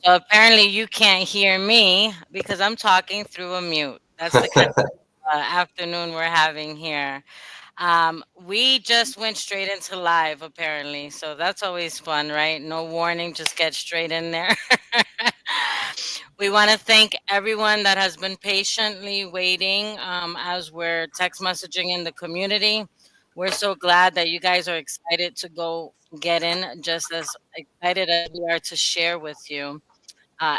So apparently you can't hear me because I'm talking through a mute. That's the kind of afternoon we're having here. We just went straight into live apparently, so that's always fun, right? No warning, just get straight in there. We want to thank everyone that has been patiently waiting as we're text messaging in the community. We're so glad that you guys are excited to go get in, just as excited as we are to share with you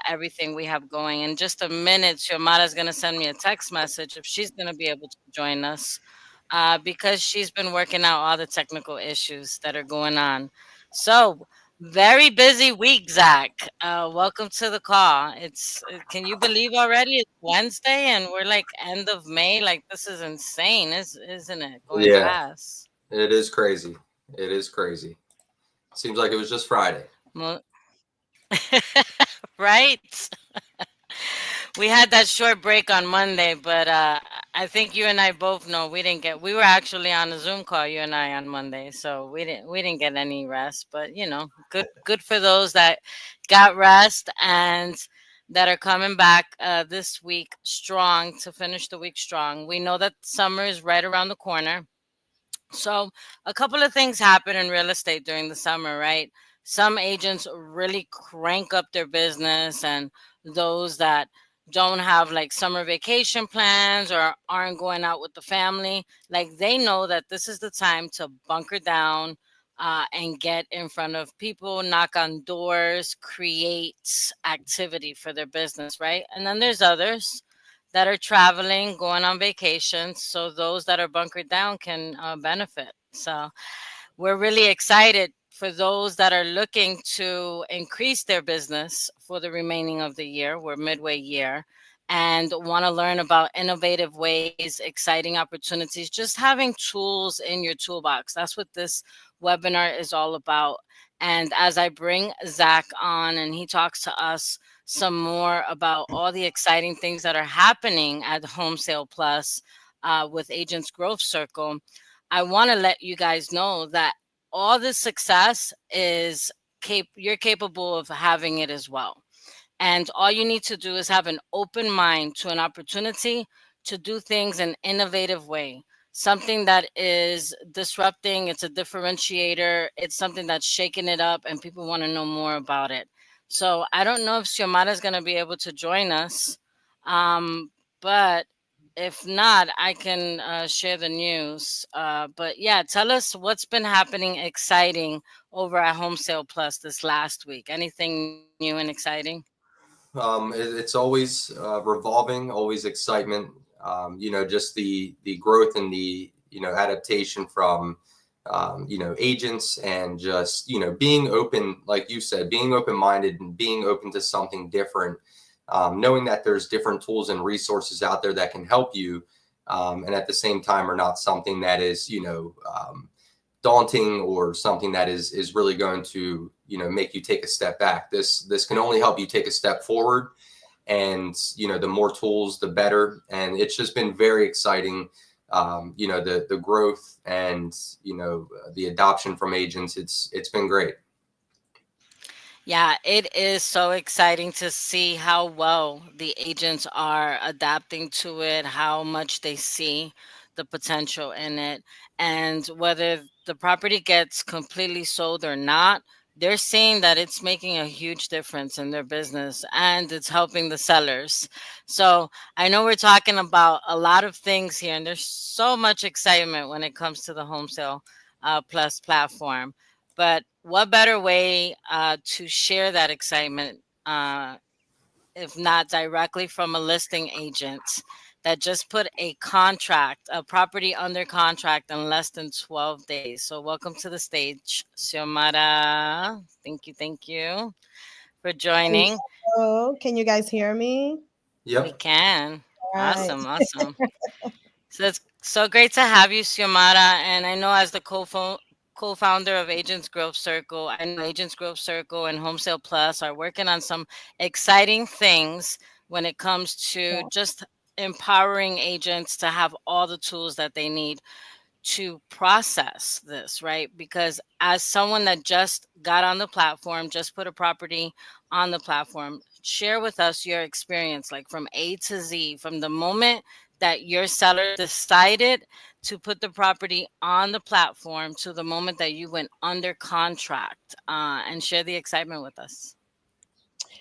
everything we have going. In just a minute, Xiomara is going to send me a text message if she's going to be able to join us because she's been working out all the technical issues that are going on. So, very busy week, Zach. Welcome to the call. Can you believe already it's Wednesday and we're like end of May? Like, this is insane, isn't it? Going Yeah, fast. it is crazy. It is crazy. Seems like it was just Friday. Mo- right? We had that short break on Monday, but I think you and I both know we were actually on a Zoom call, you and I on Monday, so we didn't get any rest. But good for those that got rest and that are coming back this week strong to finish the week strong. We know that summer is right around the corner. So, a couple of things happen in real estate during the summer, right? Some agents really crank up their business, and those that don't have like summer vacation plans or aren't going out with the family, like they know that this is the time to bunker down and get in front of people, knock on doors, create activity for their business, right? And then there's others that are traveling, going on vacations, so those that are bunkered down can benefit. So we're really excited for those that are looking to increase their business for the remaining of the year. We're midway year and want to learn about innovative ways, exciting opportunities, just having tools in your toolbox. That's what this webinar is all about. And as I bring Zach on and he talks to us some more about all the exciting things that are happening at HomeSale Plus with Agents Growth Circle, I want to let you guys know that all this success is you're capable of having it as well. And all you need to do is have an open mind to an opportunity to do things in innovative way. Something that is disrupting, it's a differentiator, it's something that's shaking it up and people want to know more about it. So I don't know if Xiomara is going to be able to join us. But if not, I can share the news. But yeah, tell us what's been happening exciting over at Home Sale Plus this last week. Anything new and exciting? It's always revolving, always excitement. Just the growth and the adaptation from agents and just being open, like you said, being open minded and being open to something different. Knowing that there's different tools and resources out there that can help you, and at the same time are not something that is daunting or something that is really going to make you take a step back. This can only help you take a step forward, and the more tools the better. And it's just been very exciting. The growth and the adoption from agents, it's been great. Yeah, it is so exciting to see how well the agents are adapting to it, how much they see the potential in it, and whether the property gets completely sold or not, they're seeing that it's making a huge difference in their business and it's helping the sellers. So I know we're talking about a lot of things here, and there's so much excitement when it comes to the Home Sale Plus platform. But what better way to share that excitement, if not directly from a listing agent that just put a property under contract in less than 12 days? So, welcome to the stage, Xiomara. Thank you for joining. Hello, can you guys hear me? We Yep. can. All right. Awesome. So it's so great to have you, Xiomara. And I know as the co-founder of Agents Growth Circle, I know Agents Growth Circle and Home Sale Plus are working on some exciting things when it comes to Yeah. just empowering agents to have all the tools that they need to process this, right? Because as someone that just got on the platform, just put a property on the platform, share with us your experience, like from A to Z, from the moment that your seller decided to put the property on the platform to the moment that you went under contract, and share the excitement with us.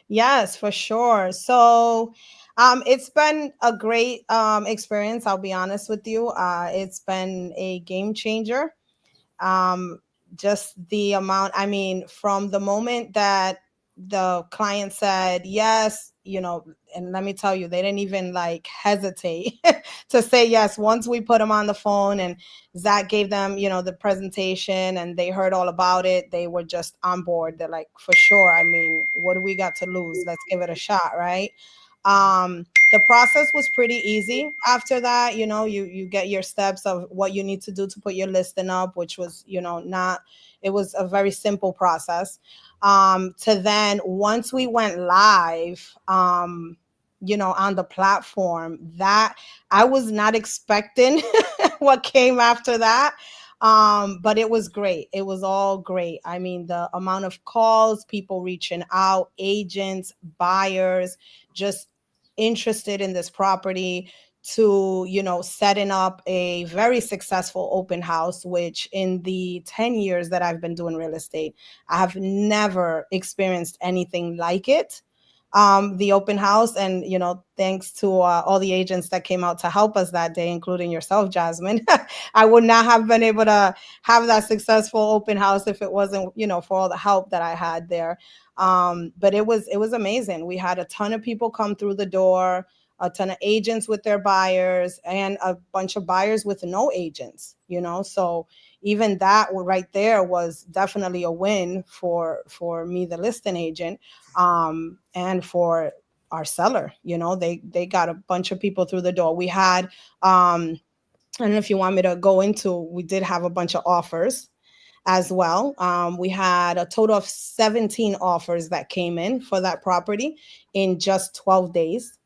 Yes, for sure. So, it's been a great experience. I'll be honest with you. It's been a game changer. um just the amount, I mean, from the moment that the client said yes, and let me tell you, they didn't even like hesitate to say yes. Once we put them on the phone and Zach gave them, the presentation, and they heard all about it, they were just on board. They're like, for sure, I mean, what do we got to lose? Let's give it a shot, right? The process was pretty easy after that. You get your steps of what you need to do to put your listing up, which was, not, it was a very simple process. To then, once we went live, on the platform, that I was not expecting what came after that. But it was great. It was all great. I mean, the amount of calls, people reaching out, agents, buyers, just interested in this property, to setting up a very successful open house, which in the 10 years that I've been doing real estate, I have never experienced anything like it. The open house, and thanks to all the agents that came out to help us that day, including yourself, Jasmine. I would not have been able to have that successful open house if it wasn't, for all the help that I had there. But it was amazing. We had a ton of people come through the door, a ton of agents with their buyers, and a bunch of buyers with no agents. So even that right there was definitely a win for me, the listing agent, and for our seller. They got a bunch of people through the door. We had, I don't know if you want me to go into, we did have a bunch of offers as well. We had a total of 17 offers that came in for that property in just 12 days.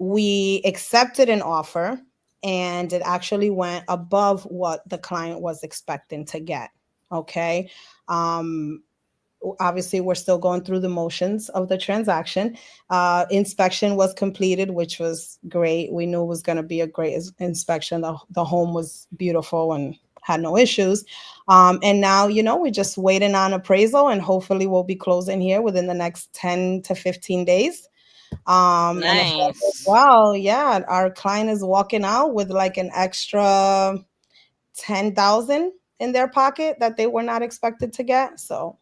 We accepted an offer, and it actually went above what the client was expecting to get. Okay. Um, Obviously, we're still going through the motions of the transaction. Inspection was completed, which was great. We knew it was going to be a great inspection. The home was beautiful and had no issues. And now, we're just waiting on appraisal, and hopefully we'll be closing here within the next 10 to 15 days. And if all goes Nice. well, yeah, our client is walking out with like an extra 10,000 in their pocket that they were not expected to get. So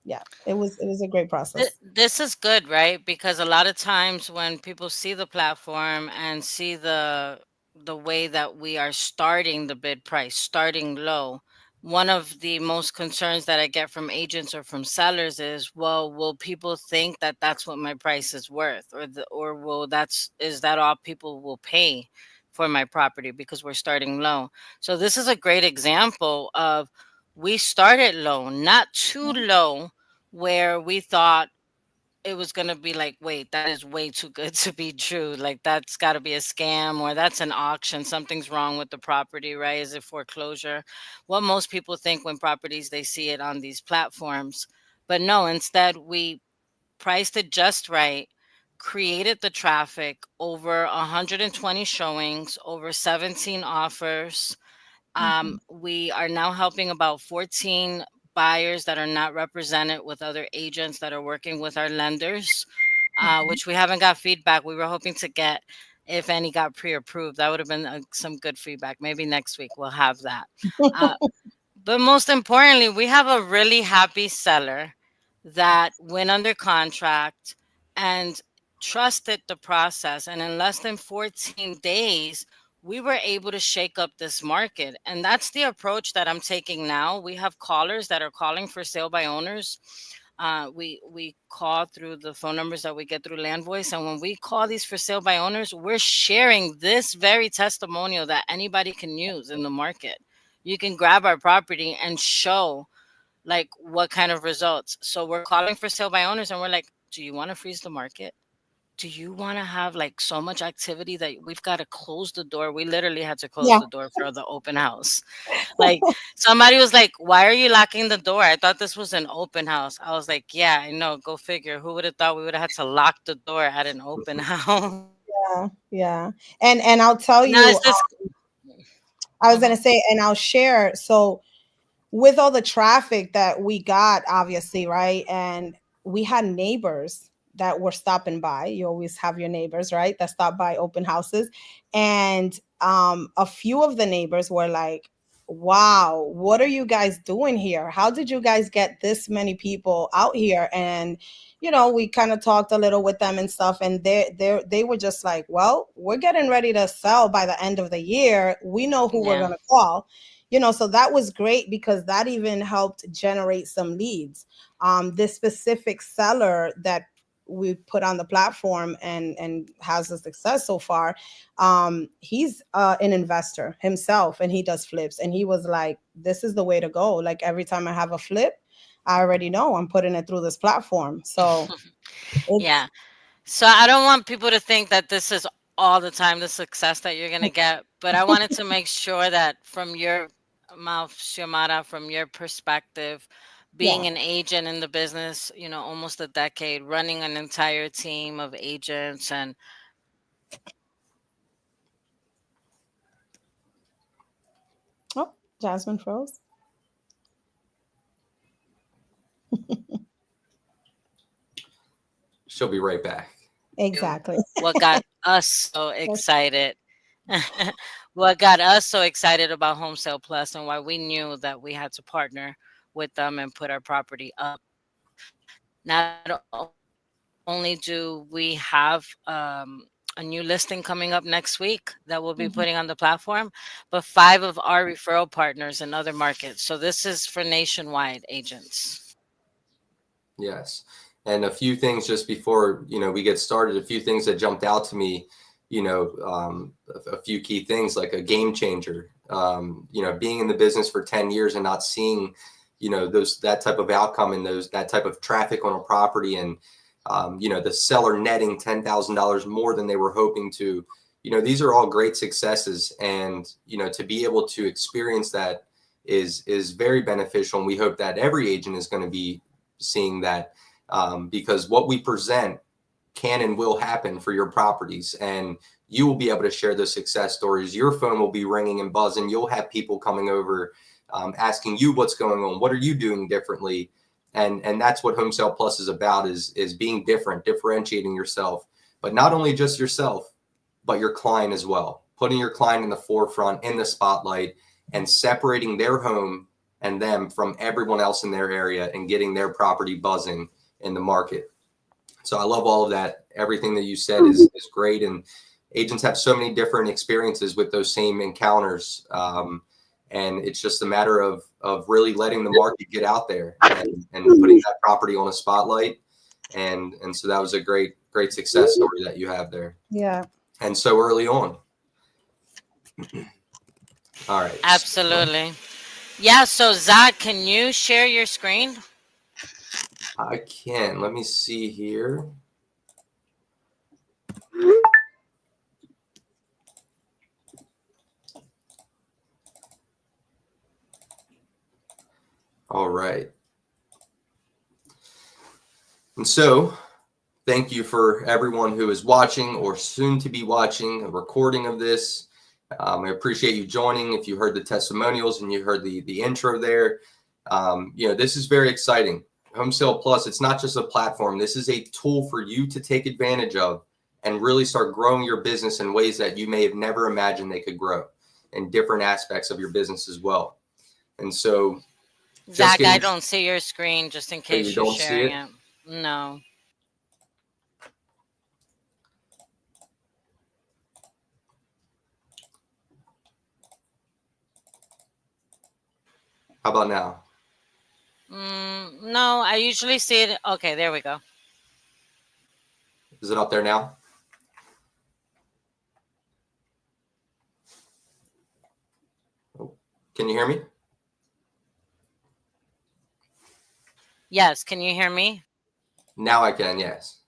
yeah, it was a great process. This is good, right? Because a lot of times when people see the platform and see the way that we are starting the bid price, starting low, one of the most concerns that I get from agents or from sellers is, well, will people think that that's what my price is worth, or will is that all people will pay for my property because we're starting low? So this is a great example of, we started low, not too low where we thought it was going to be like, wait, that is way too good to be true. Like, that's got to be a scam, or that's an auction. Something's wrong with the property, right? Is it foreclosure? What most people think when properties, they see it on these platforms. But no, instead, we priced it just right, created the traffic, over 120 showings, over 17 offers. Mhm. We are now helping about 14 buyers that are not represented with other agents that are working with our lenders, Mhm. which we haven't got feedback. We were hoping to get, if any, got pre-approved. That would have been some good feedback. Maybe next week we'll have that. Uh, but most importantly, we have a really happy seller that went under contract and trusted the process. And in less than 14 days, we were able to shake up this market. And that's the approach that I'm taking now. We have callers that are calling for sale by owners. We call through the phone numbers that we get through Land Voice. And when we call these for sale by owners, we're sharing this very testimonial that anybody can use in the market. You can grab our property and show like what kind of results. So we're calling for sale by owners, and we're like, do you want to freeze the market? do you want to have like so much activity that we've got to close the door? We literally had to close Yeah. the door for the open house. Like somebody was like, "Why are you locking the door? I thought this was an open house." I was like, "Yeah, I know. Go figure. Who would have thought we would have had to lock the door at an open house?" Yeah. Yeah. And I'll tell No, you, it's just. I was Mhm. gonna say, and I'll share. So with all the traffic that we got, obviously, right? And we had neighbors that were stopping by. You always have your neighbors, right? That stop by open houses. And a few of the neighbors were like, wow, what are you guys doing here? How did you guys get this many people out here? And we kind of talked a little with them and stuff, and they were just like, well, we're getting ready to sell by the end of the year. We know who we're Yeah. gonna call. So that was great because that even helped generate some leads. This specific seller that we put on the platform and has a success so far, he's an investor himself and he does flips, and he was like, this is the way to go. Like every time I have a flip, I already know I'm putting it through this platform. So it's Yeah. So I don't want people to think that this is all the time the success that you're gonna get, but I wanted to make sure that from your mouth, Xiomara, from your perspective, yeah. being an agent in the business, almost a decade, running an entire team of agents, and Oh, Jasmine froze. She'll be right back. Exactly. what got us so excited. What got us so excited about Home Sale Plus and why we knew that we had to partner with them and put our property up. Not only do we have a new listing coming up next week that we'll be Mhm. putting on the platform, but 5 of our referral partners in other markets. So this is for nationwide agents. Yes. And a few things just before, we get started, a few things that jumped out to me, a few key things like a game changer, being in the business for 10 years and not seeing, that type of outcome and that type of traffic on a property and, the seller netting $10,000 more than they were hoping to, these are all great successes. And, to be able to experience that is very beneficial. And we hope that every agent is going to be seeing that, because what we present can and will happen for your properties, and you will be able to share those success stories. Your phone will be ringing and buzzing. You'll have people coming over, asking you what's going on, what are you doing differently, and that's what Home Sale Plus is about, is being different, differentiating yourself, but not only just yourself, but your client as well, putting your client in the forefront, in the spotlight, and separating their home and them from everyone else in their area and getting their property buzzing in the market. So I love all of that. Everything that you said is great. And agents have so many different experiences with those same encounters. And it's just a matter of really letting the market get out there and putting that property on a spotlight. And so that was a great success story that you have there. Yeah. And so early on. All right. Absolutely. Yeah, so Zach, can you share your screen? I can. Let me see here. All right. And so, thank you for everyone who is watching or soon to be watching a recording of this. I appreciate you joining. If you heard the testimonials and you heard the intro there, this is very exciting. Home Sale Plus, it's not just a platform. This is a tool for you to take advantage of and really start growing your business in ways that you may have never imagined they could grow in different aspects of your business as well. And so, Zach, I don't see your screen just in you case you're don't see sharing it. it. No. How about now? No, I usually see it. Okay, there we go. Is it up there now? Oh, can you hear me? Yes, can you hear me? Now I can, yes.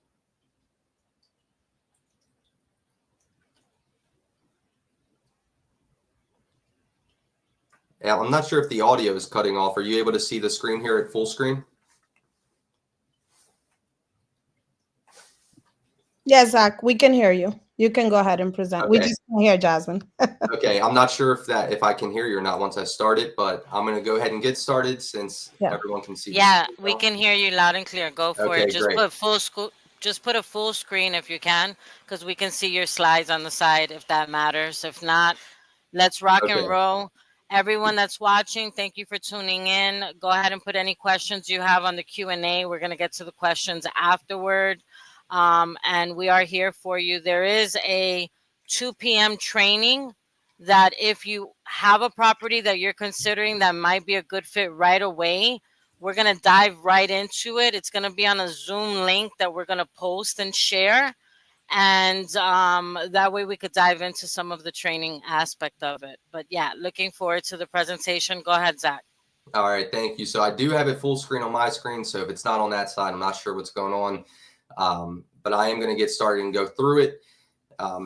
I'm not sure if the audio is cutting off. Are you able to see the screen here at full screen? Yes, Zach, we can hear you. You can go ahead and present. We Okay. just can't hear Jasmine. Okay. I'm not sure if I can hear you or not once I start it, but I'm going to go ahead and get started since Yeah. everyone can see. Yeah, The we screen can hear you loud and clear. Go for Okay, it. Just great. put full school. Just put a full screen if you can, because we can see your slides on the side if that matters. If not, let's rock and Okay. roll. Everyone that's watching, thank you for tuning in. Go ahead and put any questions you have on the Q&A. We're going to get to the questions afterward. And we are here for you. There is a 2 p.m. training that if you have a property that you're considering that might be a good fit right away, we're going to dive right into it. It's going to be on a Zoom link that we're going to post and share. And that way we could dive into some of the training aspect of it. But yeah, looking forward to the presentation. Go ahead, Zach. All right, thank you. So I do have it full screen on my screen. So if it's not on that side, I'm not sure what's going on. But I am going to get started and go through it.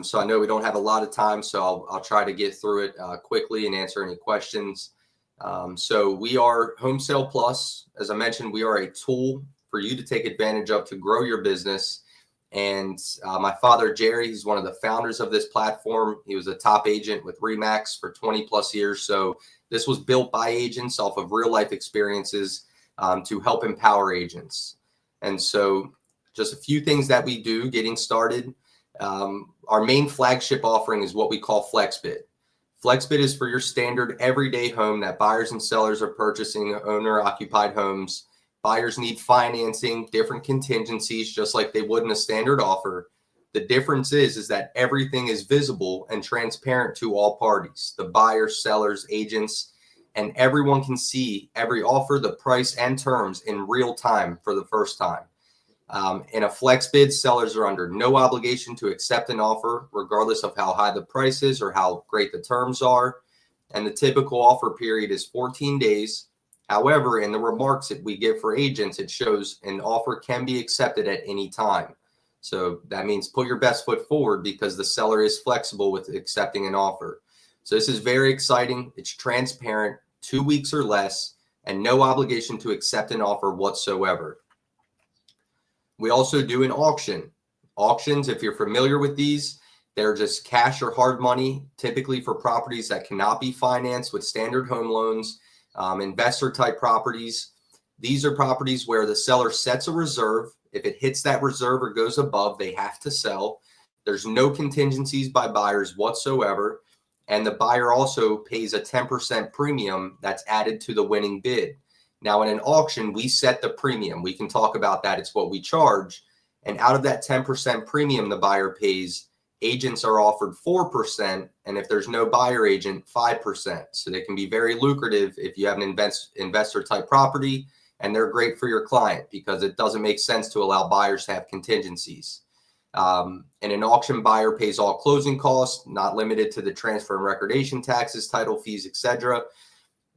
So I know we don't have a lot of time, so I'll try to get through it quickly and answer any questions. So we are HomeSale Plus. As I mentioned, we are a tool for you to take advantage of to grow your business. And my father, Jerry, he's one of the founders of this platform. He was a top agent with Remax for 20 plus years. So this was built by agents off of real life experiences to help empower agents. And so just a few things that we do getting started. Our main flagship offering is what we call FlexBid. FlexBid is for your standard everyday home that buyers and sellers are purchasing owner occupied homes. Buyers need financing, different contingencies, just like they would in a standard offer. The difference is that everything is visible and transparent to all parties, the buyers, sellers, agents, and everyone can see every offer, the price, and terms in real time for the first time. In a flex bid, sellers are under no obligation to accept an offer, regardless of how high the price is or how great the terms are. And the typical offer period is 14 days. However, in the remarks that we give for agents, it shows an offer can be accepted at any time. So that means put your best foot forward because the seller is flexible with accepting an offer. So this is very exciting. It's transparent, 2 weeks or less, and no obligation to accept an offer whatsoever. We also do an auction. Auctions, if you're familiar with these, they're just cash or hard money, typically for properties that cannot be financed with standard home loans, investor type properties. These are properties where the seller sets a reserve. If it hits that reserve or goes above, they have to sell. There's no contingencies by buyers whatsoever. And the buyer also pays a 10% premium that's added to the winning bid. Now, in an auction, we set the premium. We can talk about that. It's what we charge. And out of that 10% premium the buyer pays, agents are offered 4%. And if there's no buyer agent, 5%. So they can be very lucrative if you have an investor type property, and they're great for your client because it doesn't make sense to allow buyers to have contingencies. And an auction buyer pays all closing costs, not limited to the transfer and recordation taxes, title fees, etc.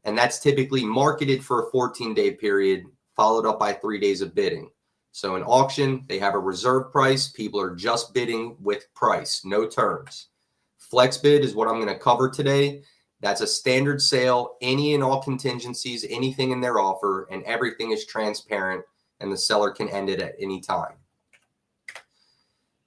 And that's typically marketed for a 14-day period, followed up by 3 days of bidding. So in auction, they have a reserve price. People are just bidding with price, no terms. Flex bid is what I'm going to cover today. That's a standard sale, any and all contingencies, anything in their offer, and everything is transparent, and the seller can end it at any time.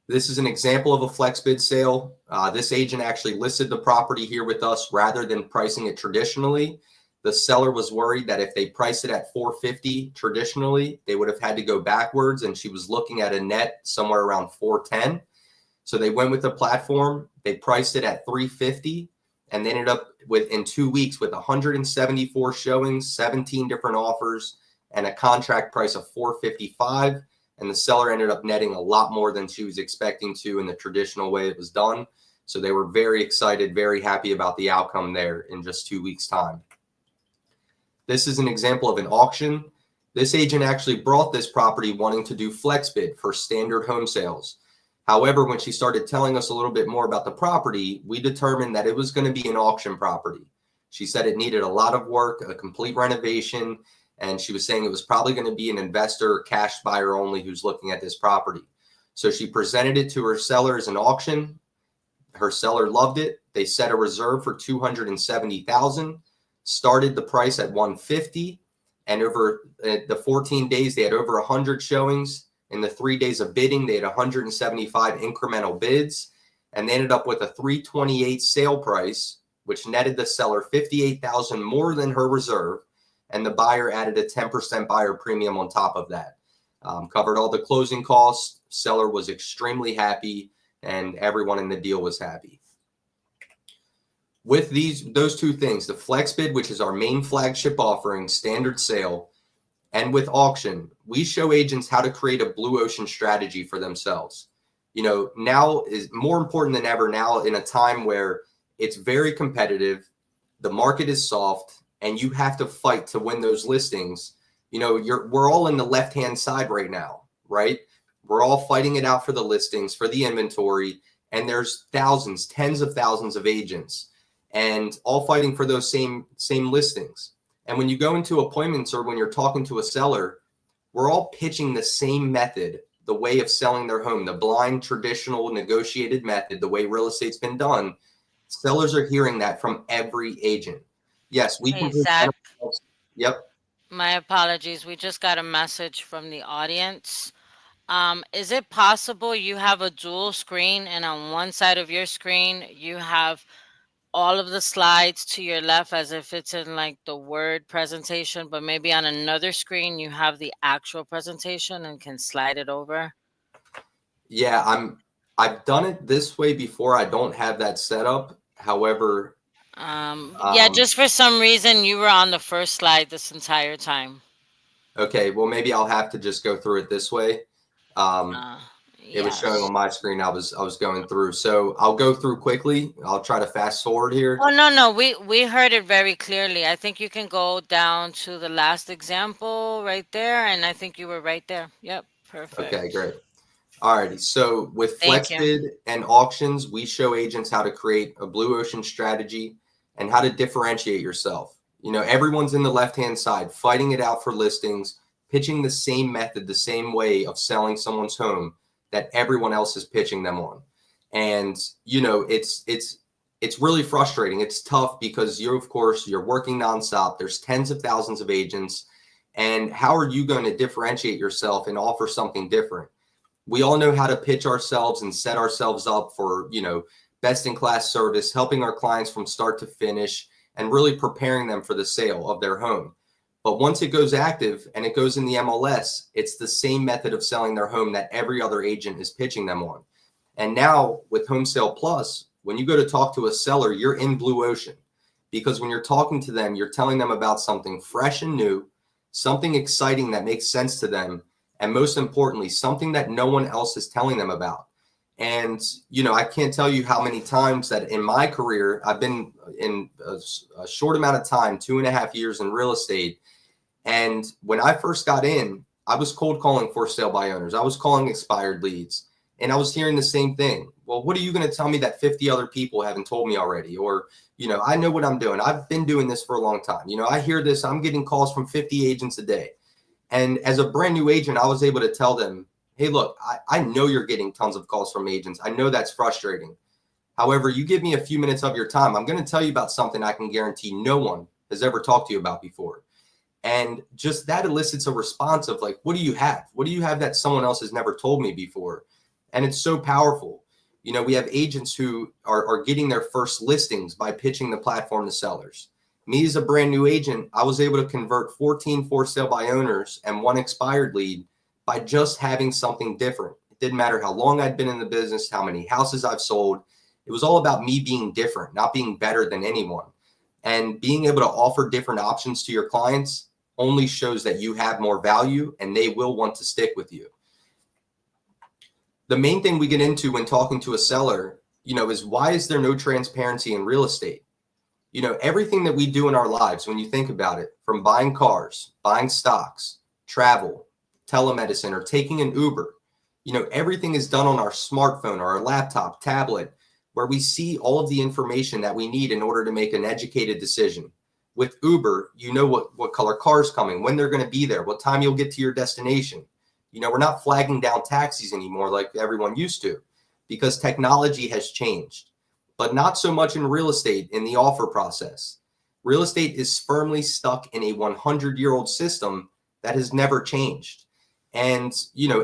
This is an example of a flex bid sale. This agent actually listed the property here with us rather than pricing it traditionally. The seller was worried that if they priced it at $450 traditionally, they would have had to go backwards, and she was looking at a net somewhere around $410. So they went with the platform. They priced it at $350, and they ended up in 2 weeks with 174 showings, 17 different offers, and a contract price of $455. And the seller ended up netting a lot more than she was expecting to in the traditional way it was done. So they were very excited, very happy about the outcome there in just 2 weeks' time. This is an example of an auction. This agent actually brought this property wanting to do flex bid for standard home sales. However, when she started telling us a little bit more about the property, we determined that it was going to be an auction property. She said it needed a lot of work, a complete renovation, and she was saying it was probably going to be an investor or cash buyer only who's looking at this property. So she presented it to her seller as an auction. Her seller loved it. They set a reserve for $270,000. started the price at 150, and over the 14 days, they had over 100 showings. In the 3 days of bidding, they had 175 incremental bids, and they ended up with a 328 sale price, which netted the seller $58,000 more than her reserve, and the buyer added a 10% buyer premium on top of that. Covered all the closing costs. Seller was extremely happy, and everyone in the deal was happy. With those two things, the flex bid, which is our main flagship offering, standard sale, and with auction, we show agents how to create a blue ocean strategy for themselves. Now is more important than ever now, in a time where it's very competitive, the market is soft, and you have to fight to win those listings. We're all in the left-hand side right now, right? We're all fighting it out for the listings, for the inventory, and there's thousands, tens of thousands of agents, and all fighting for those same listings. And when you go into appointments or when you're talking to a seller, we're all pitching the same method, the way of selling their home, the blind, traditional, negotiated method, the way real estate's been done. Sellers are hearing that from every agent. Yes, we can. Hey, Zach, Yep. my apologies. We just got a message from the audience. Is it possible you have a dual screen and on one side of your screen you have all of the slides to your left as if it's in like the Word presentation, but maybe on another screen you have the actual presentation and can slide it over? Yeah, I've done it this way before. I don't have that set up. However, yeah, just for some reason you were on the first slide this entire time. Okay, well, maybe I'll have to just go through it this way. It was showing Yes. on my screen. I was going through. So I'll go through quickly. I'll try to fast forward here. Oh, no, we heard it very clearly. I think you can go down to the last example right there, and I think you were right there. Yep, perfect. Okay, great. All righty. So with Thank you. FlexBid and auctions, we show agents how to create a blue ocean strategy and how to differentiate yourself. Everyone's in the left-hand side, fighting it out for listings, pitching the same method, the same way of selling someone's home that everyone else is pitching them on. And, it's really frustrating. It's tough because you're working nonstop. There's tens of thousands of agents. And how are you going to differentiate yourself and offer something different? We all know how to pitch ourselves and set ourselves up for, best in class service, helping our clients from start to finish and really preparing them for the sale of their home. But once it goes active and it goes in the MLS, it's the same method of selling their home that every other agent is pitching them on. And now with HomeSale Plus, when you go to talk to a seller, you're in blue ocean, because when you're talking to them, you're telling them about something fresh and new, something exciting that makes sense to them, and most importantly, something that no one else is telling them about. And, I can't tell you how many times that in my career, I've been in a short amount of time, 2.5 years in real estate. And when I first got in, I was cold calling for sale by owners. I was calling expired leads, and I was hearing the same thing. Well, what are you going to tell me that 50 other people haven't told me already? Or, I know what I'm doing. I've been doing this for a long time. I hear this. I'm getting calls from 50 agents a day. And as a brand new agent, I was able to tell them, hey, look, I know you're getting tons of calls from agents. I know that's frustrating. However, you give me a few minutes of your time, I'm going to tell you about something I can guarantee no one has ever talked to you about before. And just that elicits a response of like, what do you have? What do you have that someone else has never told me before? And it's so powerful. We have agents who are getting their first listings by pitching the platform to sellers. Me as a brand new agent, I was able to convert 14 for sale by owners and 1 expired lead by just having something different. It didn't matter how long I'd been in the business, how many houses I've sold. It was all about me being different, not being better than anyone. And being able to offer different options to your clients only shows that you have more value and they will want to stick with you. The main thing we get into when talking to a seller, is why is there no transparency in real estate? Everything that we do in our lives, when you think about it, from buying cars, buying stocks, travel, telemedicine, or taking an Uber, everything is done on our smartphone or our laptop, tablet, where we see all of the information that we need in order to make an educated decision. With Uber, what color car's coming, when they're going to be there, what time you'll get to your destination. We're not flagging down taxis anymore like everyone used to, because technology has changed, but not so much in real estate in the offer process. Real estate is firmly stuck in a 100-year-old system that has never changed. And,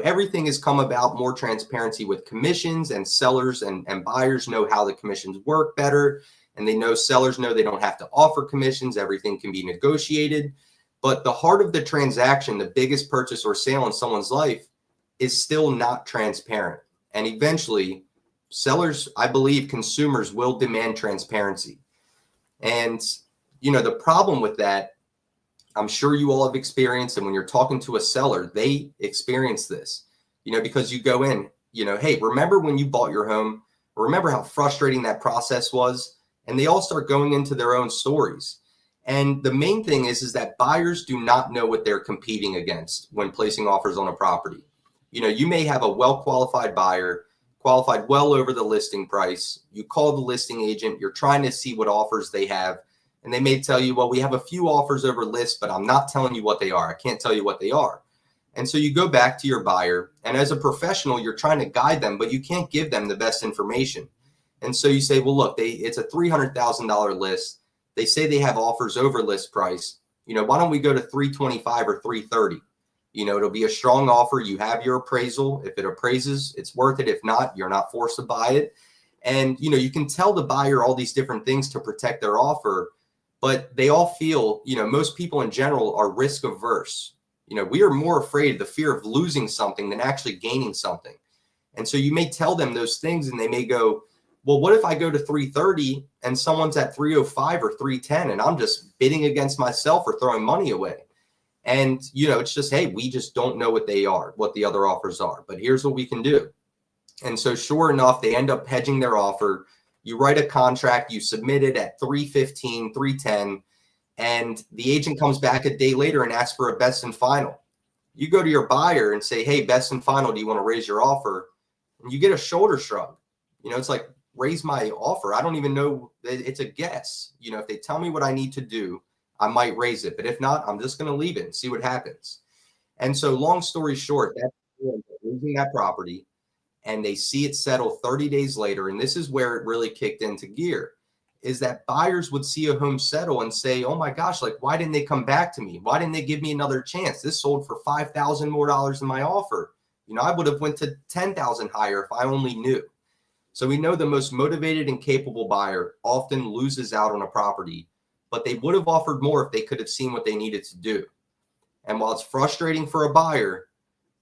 everything has come about more transparency with commissions, and sellers and buyers know how the commissions work better. And they know, sellers know they don't have to offer commissions. Everything can be negotiated. But the heart of the transaction, the biggest purchase or sale in someone's life, is still not transparent. And eventually, sellers, I believe consumers will demand transparency. And, the problem with that, I'm sure you all have experienced, and when you're talking to a seller, they experience this, because you go in, hey, remember when you bought your home? Remember how frustrating that process was? And they all start going into their own stories. And the main thing is that buyers do not know what they're competing against when placing offers on a property. You may have a well-qualified buyer, qualified well over the listing price. You call the listing agent, you're trying to see what offers they have. And they may tell you, well, we have a few offers over list, but I'm not telling you what they are. I can't tell you what they are. And so you go back to your buyer, and as a professional, you're trying to guide them, but you can't give them the best information. And so you say, well, look, it's a $300,000 list. They say they have offers over list price. Why don't we go to 325 or 330? It'll be a strong offer. You have your appraisal. If it appraises, it's worth it. If not, you're not forced to buy it. And, you can tell the buyer all these different things to protect their offer, but they all feel, most people in general are risk averse. We are more afraid of the fear of losing something than actually gaining something. And so you may tell them those things, and they may go, well, what if I go to 330 and someone's at 305 or 310 and I'm just bidding against myself or throwing money away? And, it's just, hey, we just don't know what they are, what the other offers are, but here's what we can do. And so sure enough, they end up hedging their offer. You write a contract, you submit it at 315, 310, and the agent comes back a day later and asks for a best and final. You go to your buyer and say, hey, best and final, do you want to raise your offer? And you get a shoulder shrug. It's like, raise my offer. I don't even know. It's a guess. If they tell me what I need to do, I might raise it. But if not, I'm just going to leave it and see what happens. And so long story short, that's losing that property, and they see it settle 30 days later. And this is where it really kicked into gear, is that buyers would see a home settle and say, oh my gosh, like, why didn't they come back to me? Why didn't they give me another chance? This sold for $5,000 more in my offer. I would have went to 10,000 higher if I only knew. So we know the most motivated and capable buyer often loses out on a property, but they would have offered more if they could have seen what they needed to do. And while it's frustrating for a buyer,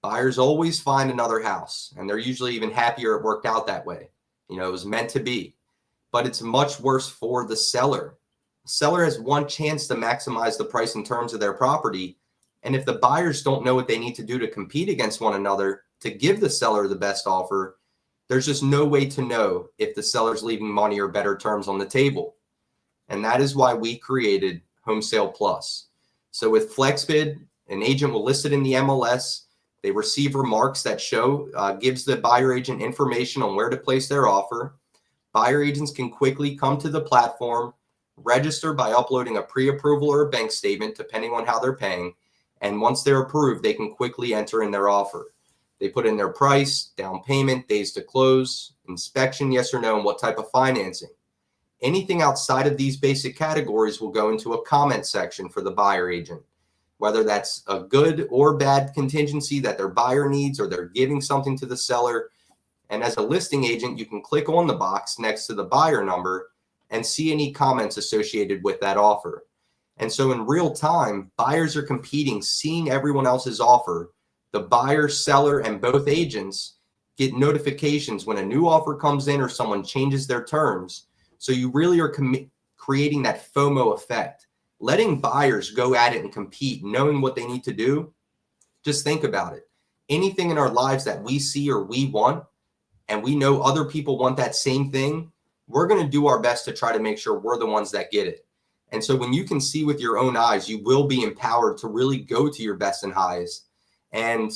buyers always find another house, and they're usually even happier it worked out that way. It was meant to be. But it's much worse for the seller. The seller has one chance to maximize the price and terms of their property. And if the buyers don't know what they need to do to compete against one another to give the seller the best offer, there's just no way to know if the seller's leaving money or better terms on the table. And that is why we created HomeSale Plus. So with FlexBid, an agent will list it in the MLS. They receive remarks that gives the buyer agent information on where to place their offer. Buyer agents can quickly come to the platform, register by uploading a pre-approval or a bank statement, depending on how they're paying. And once they're approved, they can quickly enter in their offer. They put in their price, down payment, days to close, inspection, yes or no, and what type of financing. Anything outside of these basic categories will go into a comment section for the buyer agent, whether that's a good or bad contingency that their buyer needs, or they're giving something to the seller. And as a listing agent, you can click on the box next to the buyer number and see any comments associated with that offer. And so in real time, buyers are competing, seeing everyone else's offer. The buyer, seller, and both agents get notifications when a new offer comes in or someone changes their terms. So you really are creating that FOMO effect, letting buyers go at it and compete, knowing what they need to do. Just think about it. Anything in our lives that we see or we want, and we know other people want that same thing, we're going to do our best to try to make sure we're the ones that get it. And so when you can see with your own eyes, you will be empowered to really go to your best and highest. And,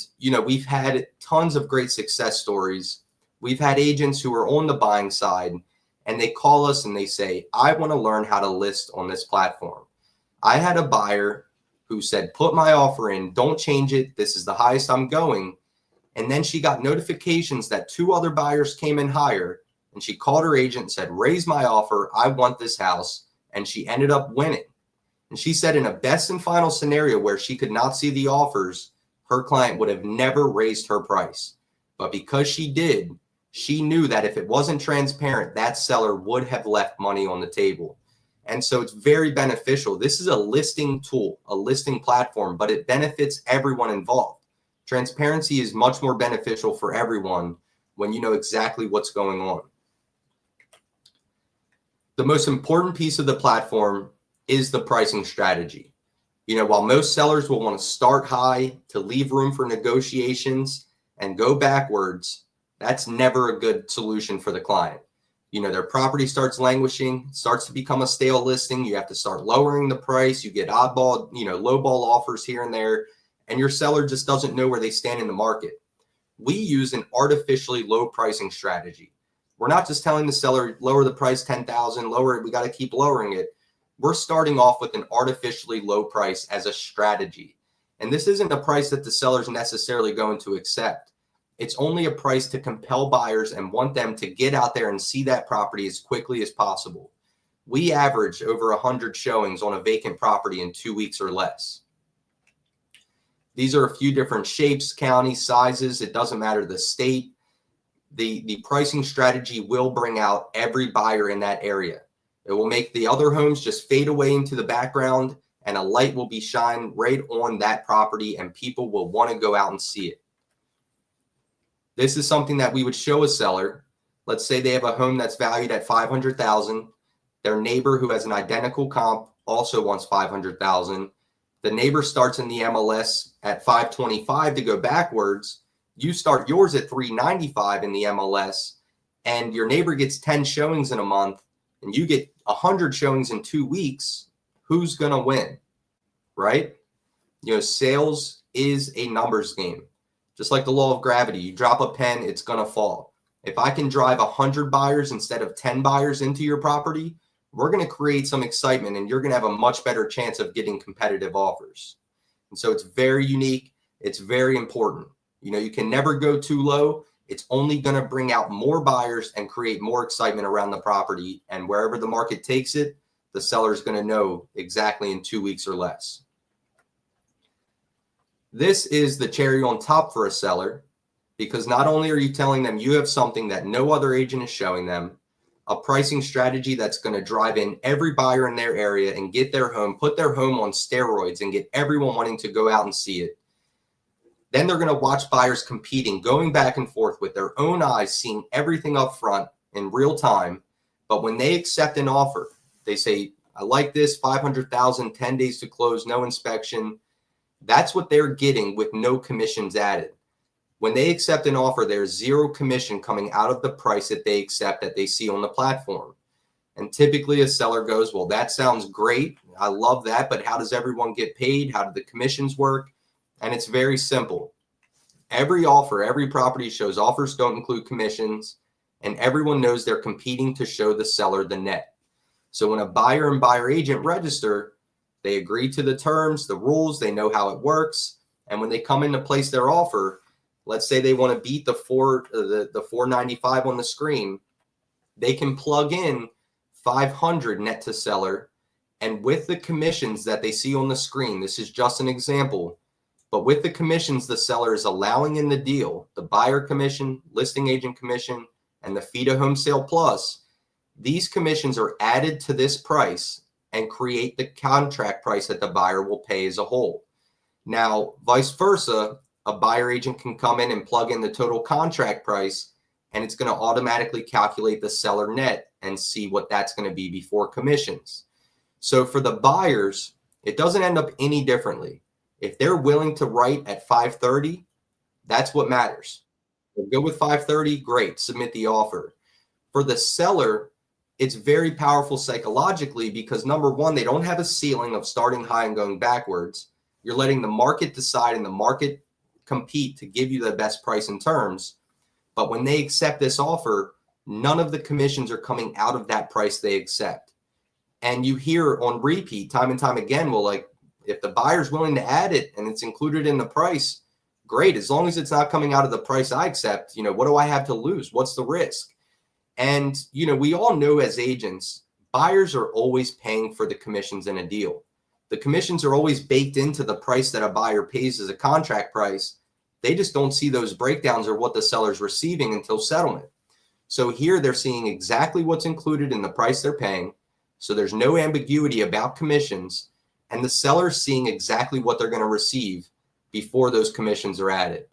we've had tons of great success stories. We've had agents who are on the buying side, and they call us and they say, I want to learn how to list on this platform. I had a buyer who said, put my offer in, don't change it. This is the highest I'm going. And then she got notifications that 2 other buyers came in higher, and she called her agent and said, raise my offer. I want this house. And she ended up winning. And she said in a best and final scenario where she could not see the offers, her client would have never raised her price. But because she did, she knew that if it wasn't transparent, that seller would have left money on the table. And so it's very beneficial. This is a listing tool, a listing platform, but it benefits everyone involved. Transparency is much more beneficial for everyone when you know exactly what's going on. The most important piece of the platform is the pricing strategy. You know, while most sellers will want to start high to leave room for negotiations and go backwards, that's never a good solution for the client. You know, their property starts languishing, starts to become a stale listing. You have to start lowering the price. You get oddball, lowball offers here and there, and your seller just doesn't know where they stand in the market. We use an artificially low pricing strategy. We're not just telling the seller, lower the price 10,000, lower it, we got to keep lowering it. We're starting off with an artificially low price as a strategy. And this isn't a price that the seller's necessarily going to accept. It's only a price to compel buyers and want them to get out there and see that property as quickly as possible. We average over 100 showings on a vacant property in 2 weeks or less. These are a few different shapes, counties, sizes. It doesn't matter the state. The pricing strategy will bring out every buyer in that area. It will make the other homes just fade away into the background, and a light will be shined right on that property, and people will want to go out and see it. This is something that we would show a seller. Let's say they have a home that's valued at $500,000. Their neighbor who has an identical comp also wants $500,000. The neighbor starts in the MLS at $525 to go backwards. You start yours at $395 in the MLS, and your neighbor gets 10 showings in a month, and you get 100 showings in 2 weeks. Who's going to win, right? Sales is a numbers game. Just like the law of gravity, you drop a pen, it's going to fall. If I can drive 100 buyers instead of 10 buyers into your property, we're going to create some excitement, and you're going to have a much better chance of getting competitive offers. And so it's very unique. It's very important. You can never go too low. It's only going to bring out more buyers and create more excitement around the property. And wherever the market takes it, the seller is going to know exactly in 2 weeks or less. This is the cherry on top for a seller, because not only are you telling them you have something that no other agent is showing them, a pricing strategy that's going to drive in every buyer in their area and get their home, put their home on steroids and get everyone wanting to go out and see it. Then they're going to watch buyers competing, going back and forth with their own eyes, seeing everything up front in real time. But when they accept an offer, they say, I like this, 500,000, 10 days to close, no inspection. That's what they're getting with no commissions added. When they accept an offer, there's zero commission coming out of the price that they accept that they see on the platform. And typically a seller goes, well, that sounds great. I love that. But how does everyone get paid? How do the commissions work? And it's very simple. Every offer, every property shows offers don't include commissions, and everyone knows they're competing to show the seller the net. So when a buyer and buyer agent register, they agree to the terms, the rules, they know how it works. And when they come in to place their offer, let's say they want to beat the 495 on the screen, they can plug in 500 net to seller. And with the commissions that they see on the screen, this is just an example, but with the commissions the seller is allowing in the deal, the buyer commission, listing agent commission, and the fee to HomeSale Plus, these commissions are added to this price and create the contract price that the buyer will pay as a whole. Now, vice versa, a buyer agent can come in and plug in the total contract price, and it's going to automatically calculate the seller net and see what that's going to be before commissions. So for the buyers, it doesn't end up any differently. If they're willing to write at 530, that's what matters. We'll go with 530, great, submit the offer. For the seller, it's very powerful psychologically because number one, they don't have a ceiling of starting high and going backwards. You're letting the market decide and the market compete to give you the best price and terms. But when they accept this offer, none of the commissions are coming out of that price they accept. And you hear on repeat time and time again, well, like, if the buyer's willing to add it and it's included in the price, great. As long as it's not coming out of the price I accept, what do I have to lose? What's the risk? And, we all know as agents, buyers are always paying for the commissions in a deal. The commissions are always baked into the price that a buyer pays as a contract price. They just don't see those breakdowns or what the seller's receiving until settlement. So here they're seeing exactly what's included in the price they're paying. So there's no ambiguity about commissions, and the seller's seeing exactly what they're going to receive before those commissions are added.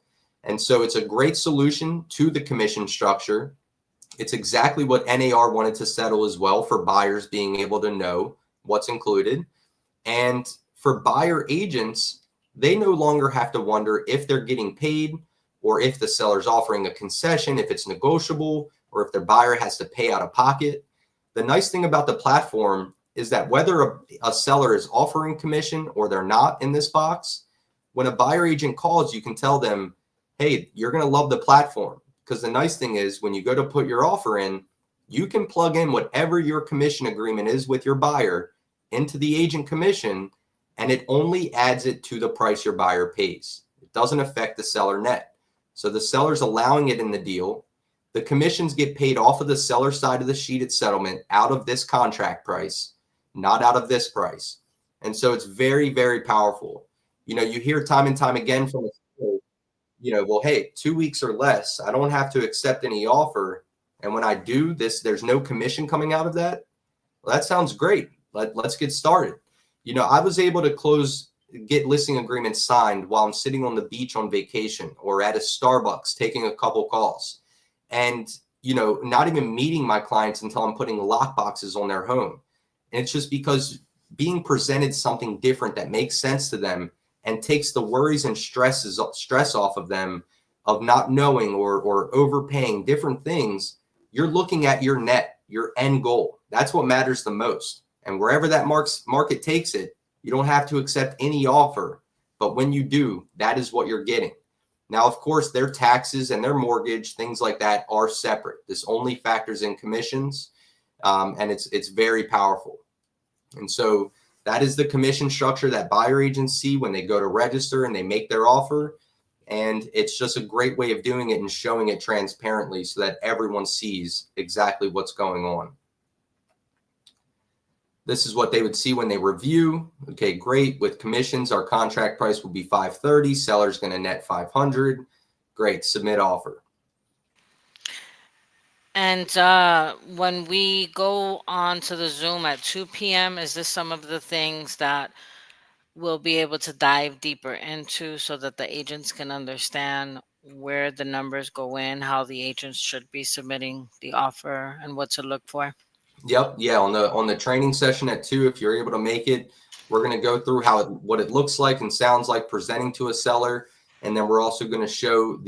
And so it's a great solution to the commission structure. It's exactly what NAR wanted to settle as well, for buyers being able to know what's included. And for buyer agents, they no longer have to wonder if they're getting paid, or if the seller's offering a concession, if it's negotiable, or if their buyer has to pay out of pocket. The nice thing about the platform is that whether a seller is offering commission or they're not in this box, when a buyer agent calls, you can tell them, hey, you're going to love the platform. Because the nice thing is, when you go to put your offer in, you can plug in whatever your commission agreement is with your buyer into the agent commission, and it only adds it to the price your buyer pays. It doesn't affect the seller net. So the seller's allowing it in the deal. The commissions get paid off of the seller side of the sheet at settlement, out of this contract price, not out of this price. And so it's very, very powerful. You know, you hear time and time again from the seller, you know, well, hey, 2 weeks or less, I don't have to accept any offer. And when I do this, there's no commission coming out of that. Well, that sounds great. Let's get started. You know, I was able to get listing agreements signed while I'm sitting on the beach on vacation, or at a Starbucks taking a couple calls, and, you know, not even meeting my clients until I'm putting lock boxes on their home. And it's just because being presented something different that makes sense to them and takes the worries and stress off of them, of not knowing or overpaying different things. You're looking at your net, your end goal. That's what matters the most. And wherever that market takes it, you don't have to accept any offer. But when you do, that is what you're getting. Now, of course, their taxes and their mortgage, things like that, are separate. This only factors in commissions, and it's very powerful. And so that is the commission structure that buyer agents see when they go to register and they make their offer. And it's just a great way of doing it and showing it transparently so that everyone sees exactly what's going on. This is what they would see when they review. Okay, great. With commissions, our contract price will be $530. Seller's going to net $500. Great. Submit offer. And when we go on to the Zoom at 2 p.m., is this some of the things that we'll be able to dive deeper into so that the agents can understand where the numbers go in, how the agents should be submitting the offer, and what to look for? Yep. Yeah. On the training session at 2, if you're able to make it, we're going to go through what it looks like and sounds like presenting to a seller. And then we're also going to show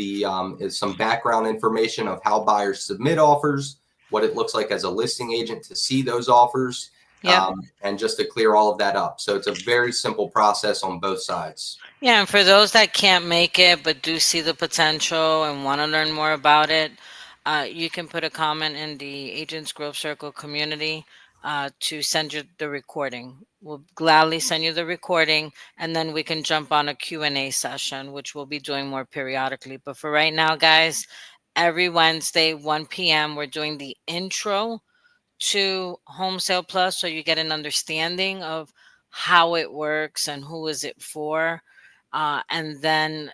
some background information of how buyers submit offers, what it looks like as a listing agent to see those offers, Yep. and just to clear all of that up. So it's a very simple process on both sides. Yeah, and for those that can't make it but do see the potential and want to learn more about it, you can put a comment in the Agents Growth Circle community to send you the recording. We'll gladly send you the recording, and then we can jump on a Q&A session, which we'll be doing more periodically. But for right now, guys, every Wednesday, 1 p.m., we're doing the intro to HomeSale Plus, so you get an understanding of how it works and who is it for. And then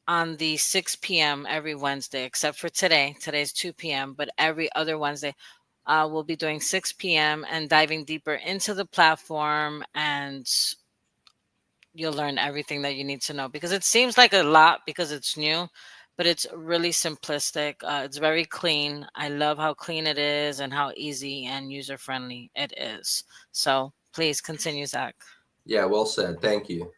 on the 6 p.m. every Wednesday, except for today's 2 p.m., but every other Wednesday, we'll be doing 6 p.m. and diving deeper into the platform, and you'll learn everything that you need to know, because it seems like a lot because it's new, but it's really simplistic. It's very clean. I love how clean it is and how easy and user-friendly it is. So please continue, Zach. Yeah, well said. Thank you.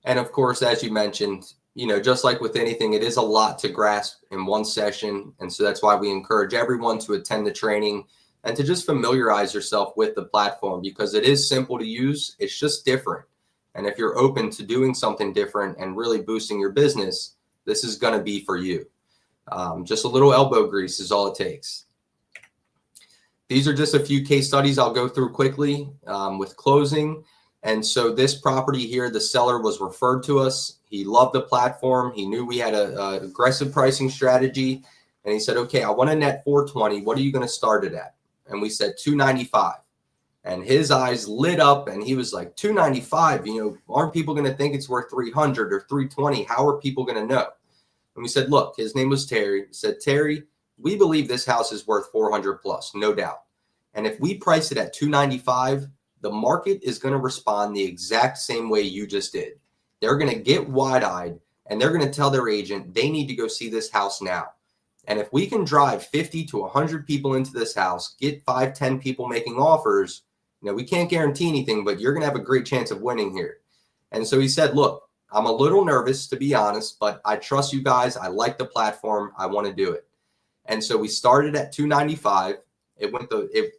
And of course, as you mentioned, you know, just like with anything, it is a lot to grasp in one session. And so that's why we encourage everyone to attend the training and to just familiarize yourself with the platform, because it is simple to use. It's just different. And if you're open to doing something different and really boosting your business, this is going to be for you. Just a little elbow grease is all it takes. These are just a few case studies I'll go through quickly with closing. And so this property here, the seller was referred to us. He loved the platform. He knew we had a aggressive pricing strategy. And he said, okay, I want a net 420. What are you going to start it at? And we said 295. And his eyes lit up and he was like, 295, aren't people going to think it's worth 300 or 320? How are people going to know? And we said, look, his name was Terry. We said, Terry, we believe this house is worth 400 plus, no doubt. And if we price it at 295, the market is going to respond the exact same way you just did. They're going to get wide-eyed and they're going to tell their agent they need to go see this house now. And if we can drive 50 to 100 people into this house, get 5, 10 people making offers, we can't guarantee anything, but you're going to have a great chance of winning here. And so he said, look, I'm a little nervous, to be honest, but I trust you guys. I like the platform. I want to do it. And so we started at 295.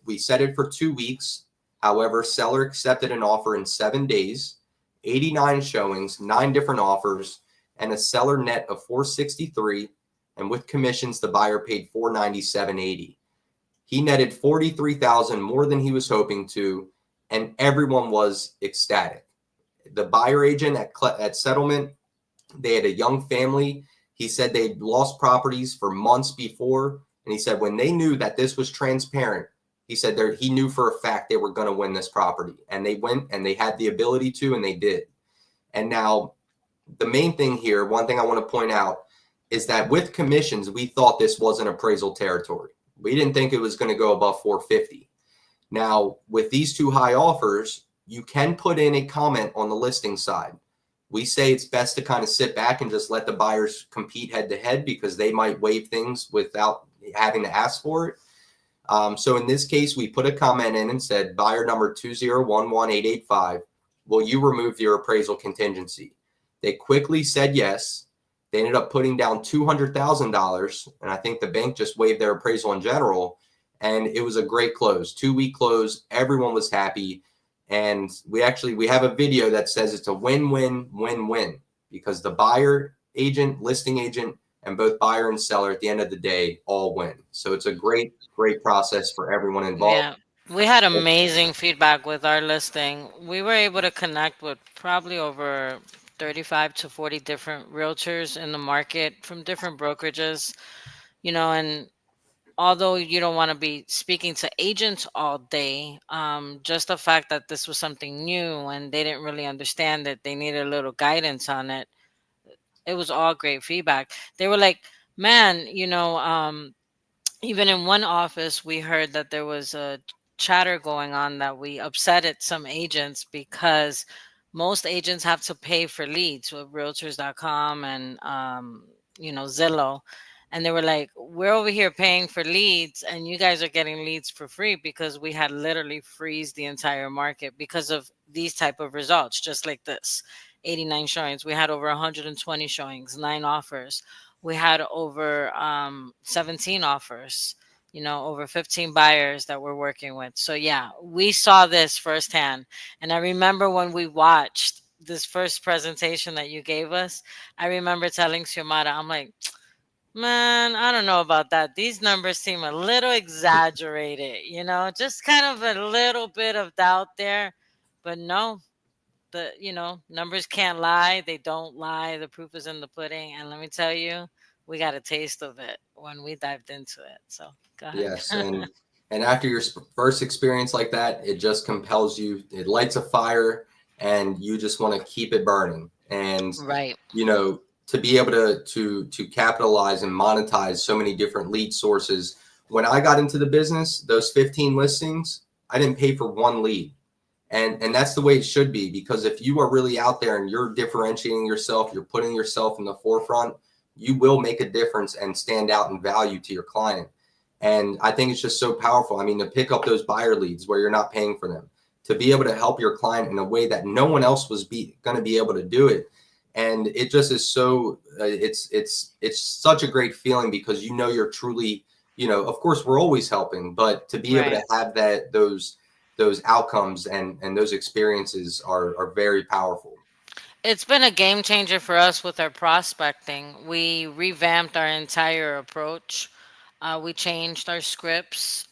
We set it for 2 weeks. However, seller accepted an offer in 7 days, 89 showings, 9 different offers, and a seller net of 463. And with commissions, the buyer paid 497.80. He netted 43,000 more than he was hoping to, and everyone was ecstatic. The buyer agent at settlement, they had a young family. He said they'd lost properties for months before, and he said when they knew that this was transparent, he said he knew for a fact they were going to win this property, and they went and they had the ability to, and they did. And now the main thing here, one thing I want to point out, is that with commissions, we thought this wasn't appraisal territory. We didn't think it was going to go above 450. Now, with these 2 high offers, you can put in a comment on the listing side. We say it's best to kind of sit back and just let the buyers compete head to head because they might waive things without having to ask for it. So in this case, we put a comment in and said, buyer number 2011885, will you remove your appraisal contingency? They quickly said yes. They ended up putting down $200,000, and I think the bank just waived their appraisal in general, and it was a great close, 2-week close. Everyone was happy, and we have a video that says it's a win-win-win-win because the buyer agent, listing agent, and both buyer and seller at the end of the day all win. So it's a great process for everyone involved. Yeah. We had amazing feedback with our listing. We were able to connect with probably over 35 to 40 different realtors in the market from different brokerages, and although you don't want to be speaking to agents all day, just the fact that this was something new and they didn't really understand it, they needed a little guidance on it. It was all great feedback. They were like, man, even in one office, we heard that there was a chatter going on that we upset at some agents because most agents have to pay for leads with realtors.com and, Zillow. And they were like, we're over here paying for leads and you guys are getting leads for free because we had literally freeze the entire market because of these type of results, just like this. 89 showings. We had over 120 showings, 9 offers. We had over 17 offers, over 15 buyers that we're working with. So yeah, we saw this firsthand. And I remember when we watched this first presentation that you gave us, I remember telling Xiomara, I'm like, man, I don't know about that. These numbers seem a little exaggerated, just kind of a little bit of doubt there. But no, numbers can't lie. They don't lie. The proof is in the pudding. And let me tell you, we got a taste of it when we dived into it. So go ahead. Yes, and after your first experience like that, it just compels you. It lights a fire, and you just want to keep it burning. And Right. To be able to capitalize and monetize so many different lead sources. When I got into the business, those 15 listings, I didn't pay for one lead. And that's the way it should be, because if you are really out there and you're differentiating yourself, you're putting yourself in the forefront, you will make a difference and stand out in value to your client. And I think it's just so powerful. I mean, to pick up those buyer leads where you're not paying for them, to be able to help your client in a way that no one else was going to be able to do it. And it just is so, it's such a great feeling because you're truly, of course we're always helping, but to be able to have those outcomes and those experiences are very powerful. It's been a game changer for us with our prospecting. We revamped our entire approach. We changed our scripts.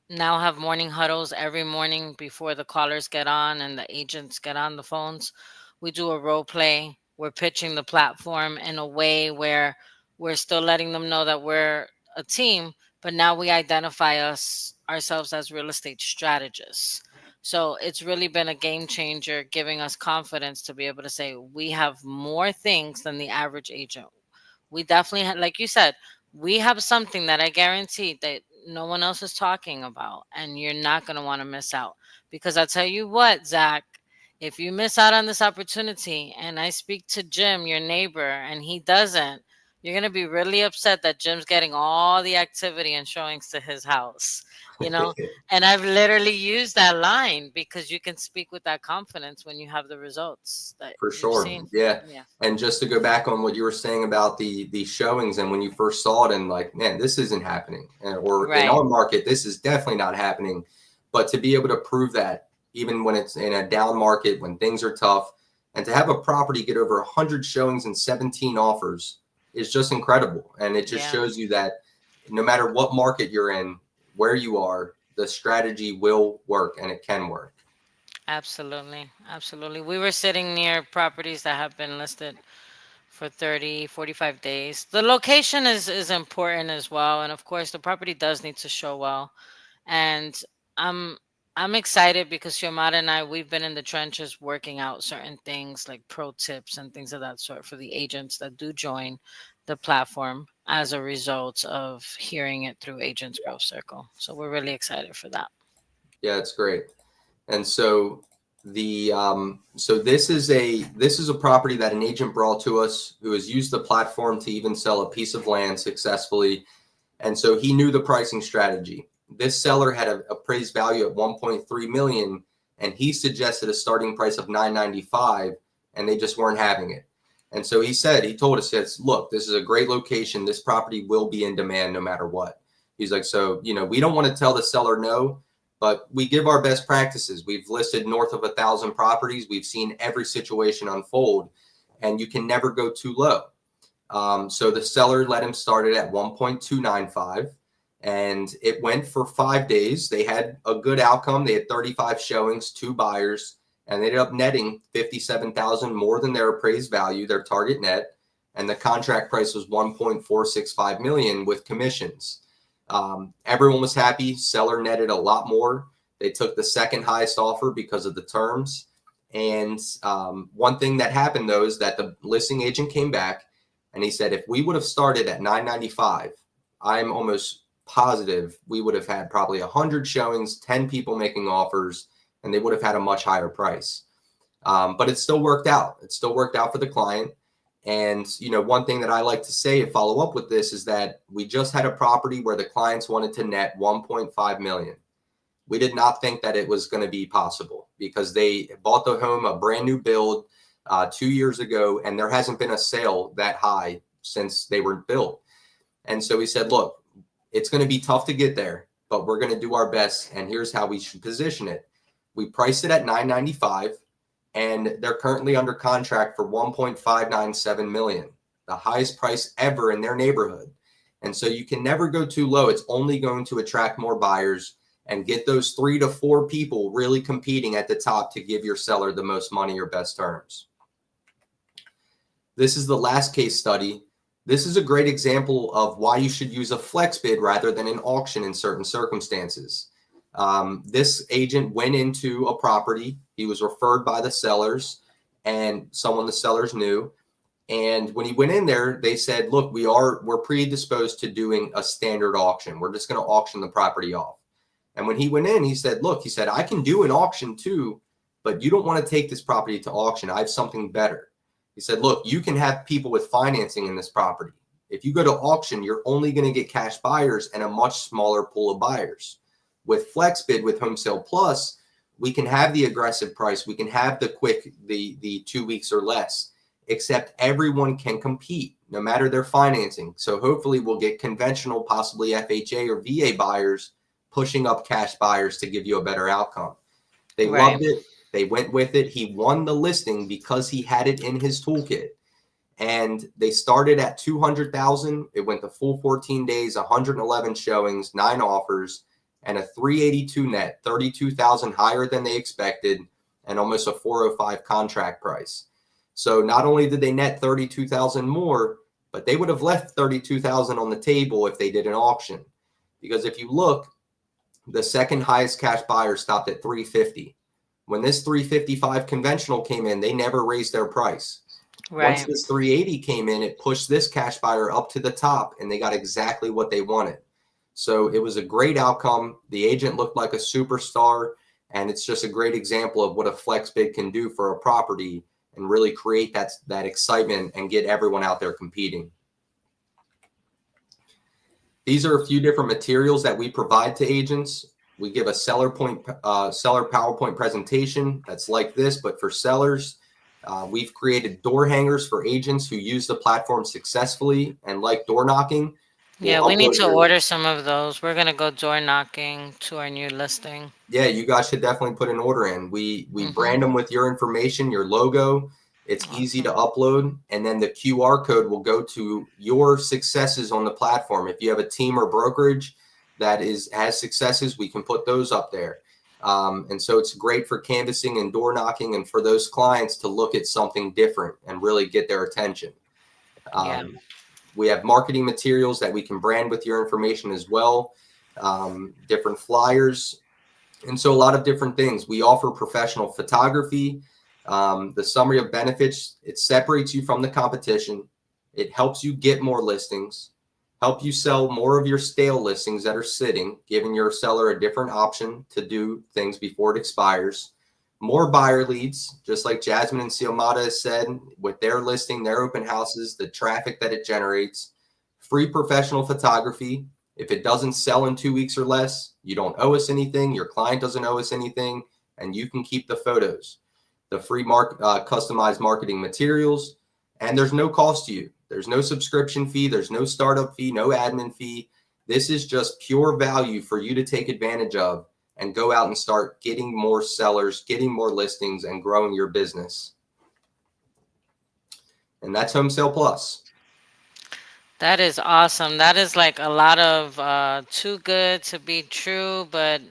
Now have morning huddles every morning before the callers get on and the agents get on the phones. We do a role play. We're pitching the platform in a way where we're still letting them know that we're a team, but now we identify ourselves as real estate strategists. So it's really been a game changer, giving us confidence to be able to say we have more things than the average agent. We definitely have, like you said, we have something that I guarantee that no one else is talking about, and you're not going to want to miss out. Because I'll tell you what, Zach, if you miss out on this opportunity, and I speak to Jim, your neighbor, and he doesn't, you're going to be really upset that Jim's getting all the activity and showings to his house, you know? And I've literally used that line because you can speak with that confidence when you have the results that For you've sure. seen. Yeah. Yeah. And just to go back on what you were saying about the showings and when you first saw it and like, man, this isn't happening. Or in Right. our market, this is definitely not happening. But to be able to prove that even when it's in a down market, when things are tough, and to have a property get over 100 showings and 17 offers is just incredible. And it just Yeah. shows you that no matter what market you're in, where you are, the strategy will work and it can work. Absolutely. Absolutely. We were sitting near properties that have been listed for 30, 45 days. The location is important as well. And of course, the property does need to show well. And I'm I'm excited because Xiomara and I, we've been in the trenches working out certain things like pro tips and things of that sort for the agents that do join the platform as a result of hearing it through Agents Growth Circle. So we're really excited for that. Yeah, it's great. And so this is a property that an agent brought to us who has used the platform to even sell a piece of land successfully. And so he knew the pricing strategy. This seller had an appraised value at 1.3 million, and he suggested a starting price of 995, and they just weren't having it. And so he told us, look, this is a great location. This property will be in demand no matter what. He's like, so, we don't want to tell the seller no, but we give our best practices. We've listed north of 1,000 properties. We've seen every situation unfold, and you can never go too low. So the seller let him start it at 1.295, and it went for 5 days. They had a good outcome. They had 35 showings, 2 buyers, and they ended up netting 57,000 more than their appraised value, their target net, and the contract price was 1.465 million with commissions. Everyone was happy. Seller netted a lot more. They took the second highest offer because of the terms. And one thing that happened, though, is that the listing agent came back and he said, if we would have started at 995, I'm almost positive we would have had probably 100 showings, 10 people making offers, and they would have had a much higher price. But it still worked out. It still worked out for the client. And, one thing that I like to say to follow up with this is that we just had a property where the clients wanted to net 1.5 million. We did not think that it was going to be possible because they bought the home, a brand new build 2 years ago, and there hasn't been a sale that high since they were built. And so we said, look, it's going to be tough to get there, but we're going to do our best. And here's how we should position it. We priced it at 995. And they're currently under contract for 1.597 million, the highest price ever in their neighborhood. And so you can never go too low. It's only going to attract more buyers and get those 3 to 4 people really competing at the top to give your seller the most money or best terms. This is the last case study. This is a great example of why you should use a flex bid rather than an auction in certain circumstances. This agent went into a property. He was referred by the sellers and someone the sellers knew. And when he went in there, they said, look, we're predisposed to doing a standard auction. We're just going to auction the property off. And when he went in, he said, I can do an auction too, but you don't want to take this property to auction. I have something better. He said, look, you can have people with financing in this property. If you go to auction, you're only going to get cash buyers and a much smaller pool of buyers. With FlexBid, with HomeSale Plus, we can have the aggressive price. We can have the quick, the 2 weeks or less, except everyone can compete no matter their financing. So hopefully we'll get conventional, possibly FHA or VA buyers pushing up cash buyers to give you a better outcome. They loved it. They went with it. He won the listing because he had it in his toolkit. And they started at 200,000. It went the full 14 days, 111 showings, 9 offers, and a 382 net, 32,000 higher than they expected, and almost a 405 contract price. So not only did they net 32,000 more, but they would have left 32,000 on the table if they did an auction. Because if you look, The second highest cash buyer stopped at 350. When this 355 conventional came in, they never raised their price. Once Right. this 380 came in, it pushed this cash buyer up to the top, and they got exactly what they wanted. So it was a great outcome. The agent looked like a superstar, and it's just a great example of what a flex bid can do for a property and really create that excitement and get everyone out there competing. These are a few different materials that we provide to agents. We give a seller PowerPoint presentation that's like this, but for sellers. We've created door hangers for agents who use the platform successfully and like door knocking. We'll Yeah, we need upload to your order some of those. We're gonna go door knocking to our new listing. Yeah, you guys should definitely put an order in. We Mm-hmm. brand them with your information, your logo. It's easy to Awesome. upload, and then the QR code will go to your successes on the platform. If you have a team or brokerage that has successes, we can put those up there. And so it's great for canvassing and door knocking, and for those clients to look at something different and really get their attention. Yeah. We have marketing materials that we can brand with your information as well. Different flyers. And so a lot of different things. We offer professional photography. The summary of benefits, it separates you from the competition. It helps you get more listings, help you sell more of your stale listings that are sitting, giving your seller a different option to do things before it expires. More buyer leads, just like Jasmine and Siomata has said, with their listing, their open houses, the traffic that it generates. Free professional photography. If it doesn't sell in 2 weeks or less, you don't owe us anything. Your client doesn't owe us anything, and you can keep the photos. The free customized marketing materials, and there's no cost to you. There's no subscription fee. There's no startup fee, no admin fee. This is just pure value for you to take advantage of and go out and start getting more sellers, getting more listings, and growing your business. And that's HomeSale Plus. That is awesome. That is like a lot of too good to be true, but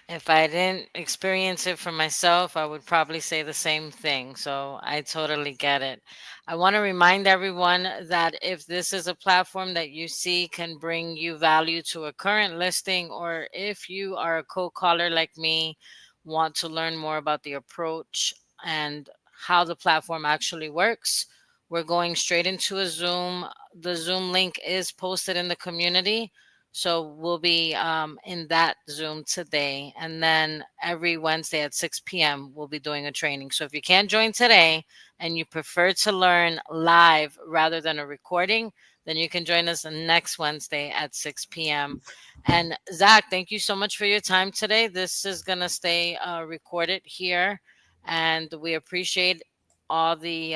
if I didn't experience it for myself, I would probably say the same thing. So I totally get it. I want to remind everyone that if this is a platform that you see can bring you value to a current listing, or if you are a cold caller like me, want to learn more about the approach and how the platform actually works, we're going straight into a Zoom. The Zoom link is posted in the community. So we'll be in that Zoom today. And then every Wednesday at 6 p.m., we'll be doing a training. So if you can't join today and you prefer to learn live rather than a recording, then you can join us next Wednesday at 6 p.m. And Zach, thank you so much for your time today. This is going to stay recorded here. And we appreciate all the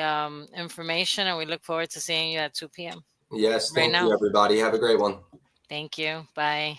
information, and we look forward to seeing you at 2 p.m. Yes, right thank you, now. everybody. Have a great one. Thank you. Bye.